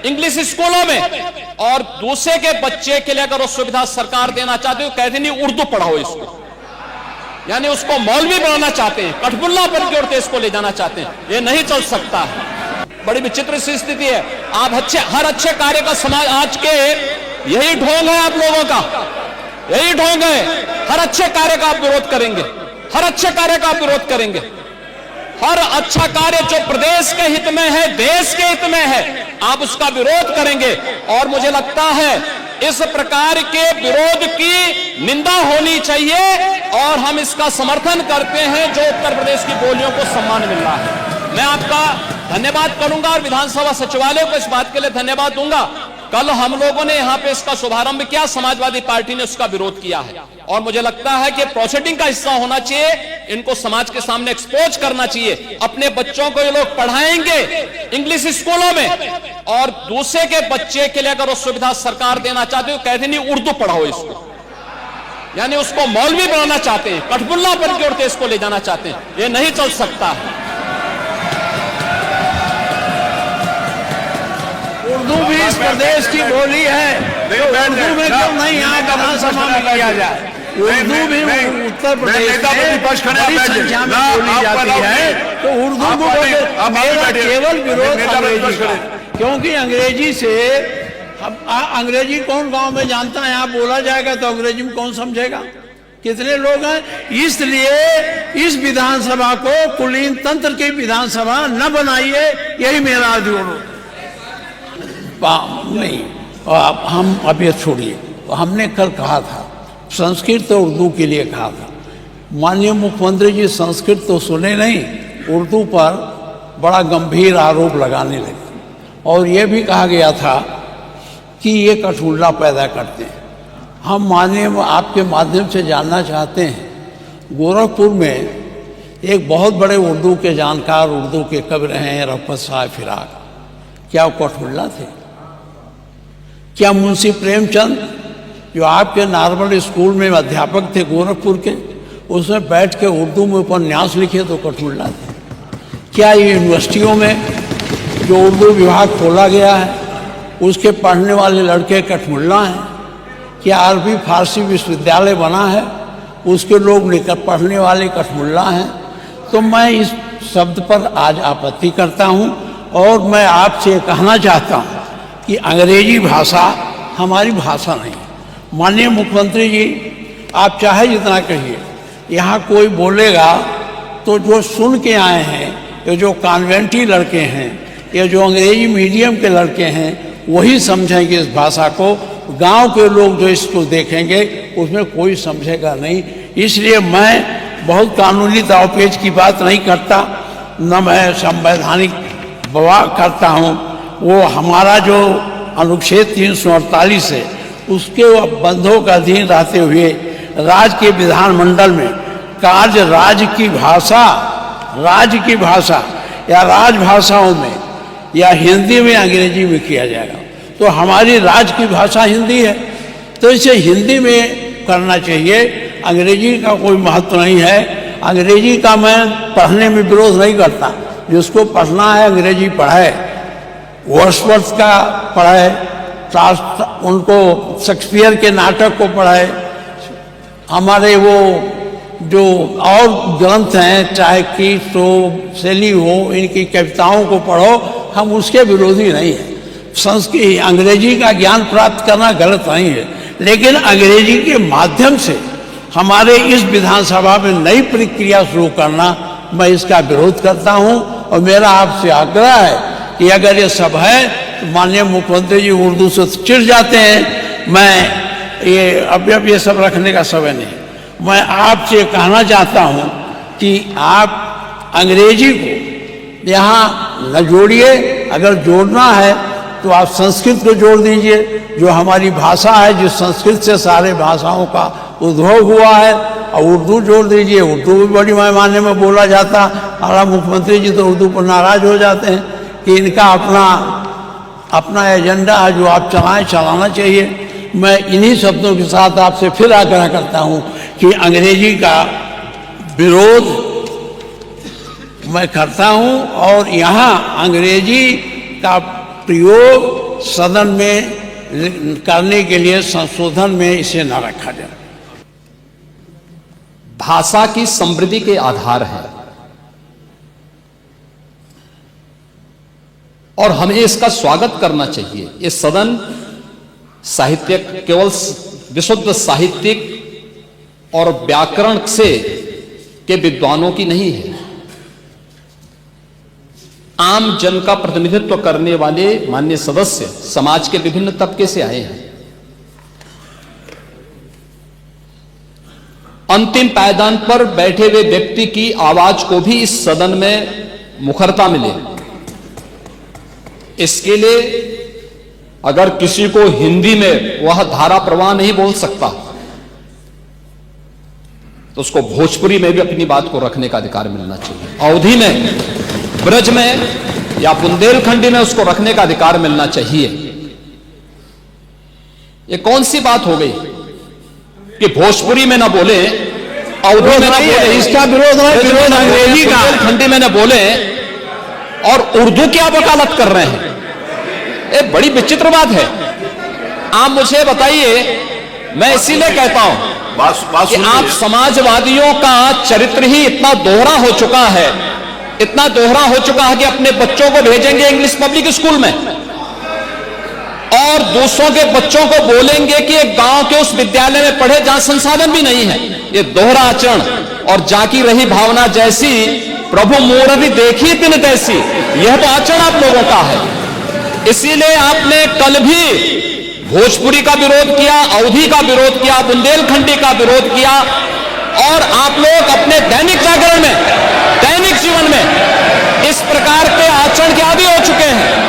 English स्कूलों में, और दूसरे के बच्चे के लिए अगर वो सुविधा सरकार देना चाहती है, कहते नहीं उर्दू पढ़ाओ इसको, यानी उसको मौलवी बनाना चाहते हैं, कठपुल्ला पर जोड़ते इसको ले जाना चाहते हैं। ये नहीं चल सकता है। बड़ी विचित्र सी स्थिति है। आप हर अच्छे कार्य का समाज आज के यही ढोंग है, आप लोगों का यही ढोंग है। हर अच्छे कार्य का आप विरोध करेंगे, हर अच्छे कार्य का आप विरोध करेंगे। हर अच्छा कार्य जो प्रदेश के हित में है, देश के हित में है, आप उसका विरोध करेंगे। और मुझे लगता है इस प्रकार के विरोध की निंदा होनी चाहिए, और हम इसका समर्थन करते हैं जो उत्तर प्रदेश की बोलियों को सम्मान मिल रहा है। मैं आपका धन्यवाद करूंगा और विधानसभा सचिवालय को इस बात के लिए धन्यवाद दूंगा। कल हम लोगों ने यहां पे इसका शुभारंभ किया, समाजवादी पार्टी ने उसका विरोध किया है, और मुझे लगता है कि प्रोसीडिंग का हिस्सा होना चाहिए। इनको समाज के सामने एक्सपोज करना चाहिए। अपने बच्चों को ये लोग पढ़ाएंगे इंग्लिश स्कूलों में, और दूसरे के बच्चे के लिए अगर वो सुविधा सरकार देना चाहती है, कहते नहीं उर्दू पढ़ाओ इसको, यानी उसको मौलवी बनाना चाहते हैं, कठपुल्ला पर जोड़ते इसको ले जाना चाहते हैं। ये नहीं चल सकता है। उर्दू भी इस प्रदेश की बोली है, तो उर्दू में क्यों नहीं यहाँ विधानसभा में किया जाए? उर्दू भी उत्तर प्रदेश में बड़ी संख्या में बोली जाती है, तो उर्दू को मेरा केवल विरोध अंग्रेजी का, क्योंकि अंग्रेजी से अंग्रेजी कौन गांव में जानता है? यहाँ बोला जाएगा तो अंग्रेजी में कौन समझेगा? कितने लोग हैं? इसलिए इस विधानसभा को कुलीन तंत्र की विधानसभा न बनाइए, यही मेरा विरोध। नहीं, हम अब ये छोड़िए। हमने कल कहा था संस्कृत और उर्दू के लिए कहा था। माननीय मुख्यमंत्री जी संस्कृत तो सुने नहीं, उर्दू पर बड़ा गंभीर आरोप लगाने लगे, और ये भी कहा गया था कि ये कठपुतला पैदा करते हैं। हम माननीय आपके माध्यम से जानना चाहते हैं, गोरखपुर में एक बहुत बड़े उर्दू के जानकार, उर्दू के कवि रहे हैं रफ़त साहब फिराक, क्या वो कठपुतला थे? क्या मुंशी प्रेमचंद जो आपके नॉर्मल स्कूल में अध्यापक थे गोरखपुर के, उसमें बैठ के उर्दू में उपन्यास लिखे तो कठपुतला थे? क्या ये यूनिवर्सिटियों में जो उर्दू विभाग खोला गया है उसके पढ़ने वाले लड़के कठपुतला हैं? क्या अरबी फारसी विश्वविद्यालय बना है उसके लोग लेकर पढ़ने वाले कठपुतला हैं? तो मैं इस शब्द पर आज आपत्ति करता हूँ, और मैं आपसे कहना चाहता हूँ कि अंग्रेजी भाषा हमारी भाषा नहीं। माननीय मुख्यमंत्री जी, आप चाहे जितना कहिए, यहाँ कोई बोलेगा तो जो सुन के आए हैं, या जो कॉन्वेंटी लड़के हैं, या जो अंग्रेजी मीडियम के लड़के हैं, वही समझेंगे इस भाषा को। गांव के लोग जो इसको देखेंगे उसमें कोई समझेगा नहीं। इसलिए मैं बहुत कानूनी दावपेच की बात नहीं करता, न मैं संवैधानिक बवाल करता हूँ। वो हमारा जो अनुच्छेद 348 है उसके बंधों का अधीन रहते हुए राज्य के विधानमंडल में कार्य राज्य की भाषा या राजभाषाओं में या हिंदी में अंग्रेजी में किया जाएगा। तो हमारी राज्य की भाषा हिंदी है, तो इसे हिंदी में करना चाहिए। अंग्रेजी का कोई महत्व नहीं है। अंग्रेजी का मैं पढ़ने में विरोध नहीं करता, जिसको पढ़ना है अंग्रेजी पढ़े, वर्ड्सवर्थ का पढ़े, उनको शेक्सपियर के नाटक को पढ़े, हमारे वो जो और ग्रंथ हैं, चाहे कीट्स हो, शैली हो, इनकी कविताओं को पढ़ो, हम उसके विरोधी नहीं हैं। संस्कृत अंग्रेजी का ज्ञान प्राप्त करना गलत नहीं है, लेकिन अंग्रेजी के माध्यम से हमारे इस विधानसभा में नई प्रक्रिया शुरू करना, मैं इसका विरोध करता हूं। और मेरा आपसे आग्रह है कि अगर ये सब है तो माननीय मुख्यमंत्री जी उर्दू से चिढ़ जाते हैं। मैं ये अब ये सब रखने का समय नहीं। मैं आपसे कहना चाहता हूं कि आप अंग्रेजी को यहाँ न जोड़िए। अगर जोड़ना है तो आप संस्कृत को जोड़ दीजिए, जो हमारी भाषा है, जिस संस्कृत से सारे भाषाओं का उद्भव हुआ है, और उर्दू जोड़ दीजिए। उर्दू भी बड़ी पैमाने में बोला जाता। हमारा मुख्यमंत्री जी तो उर्दू पर नाराज हो जाते हैं कि इनका अपना एजेंडा है जो आप चलाना चाहिए। मैं इन्हीं शब्दों के साथ आपसे फिर आग्रह करता हूं कि अंग्रेजी का विरोध मैं करता हूं, और यहाँ अंग्रेजी का प्रयोग सदन में करने के लिए संशोधन में इसे न रखा जाए। भाषा की समृद्धि के आधार है और हमें इसका स्वागत करना चाहिए। ये सदन साहित्यिक, केवल विशुद्ध साहित्यिक और व्याकरण से के विद्वानों की नहीं है, आम जन का प्रतिनिधित्व करने वाले माननीय सदस्य समाज के विभिन्न तबके से आए हैं। अंतिम पायदान पर बैठे हुए व्यक्ति की आवाज को भी इस सदन में मुखरता मिले, इसके लिए अगर किसी को हिंदी में वह धारा प्रवाह नहीं बोल सकता तो उसको भोजपुरी में भी अपनी बात को रखने का अधिकार मिलना चाहिए, अवधी में, ब्रज में या बुंदेलखंडी में उसको रखने का अधिकार मिलना चाहिए। ये कौन सी बात हो गई कि भोजपुरी में ना बोले, अवधी में ना बोले, इसका विरोध है, विरोध अंग्रेजी का, बुंदेलखंडी में ना बोले और उर्दू की आप वकालत कर रहे हैं। ये बड़ी विचित्र बात है। आप मुझे बताइए, मैं इसीलिए कहता हूं कि आप समाजवादियों का चरित्र ही इतना दोहरा हो चुका है, इतना दोहरा हो चुका है कि अपने बच्चों को भेजेंगे इंग्लिश पब्लिक स्कूल में और दूसरों के बच्चों को बोलेंगे कि एक गांव के उस विद्यालय में पढ़े जहां संसाधन भी नहीं है। ये दोहरा आचरण और जाकी रही भावना जैसी प्रभु मूर्ति देखी तिन तैसी, यह तो आचरण आप लोगों का है। इसीलिए आपने कल भी भोजपुरी का विरोध किया, अवधी का विरोध किया, बुंदेलखंडी का विरोध किया और आप लोग अपने दैनिक जागरण में, दैनिक जीवन में इस प्रकार के आचरण के आदी हो चुके हैं।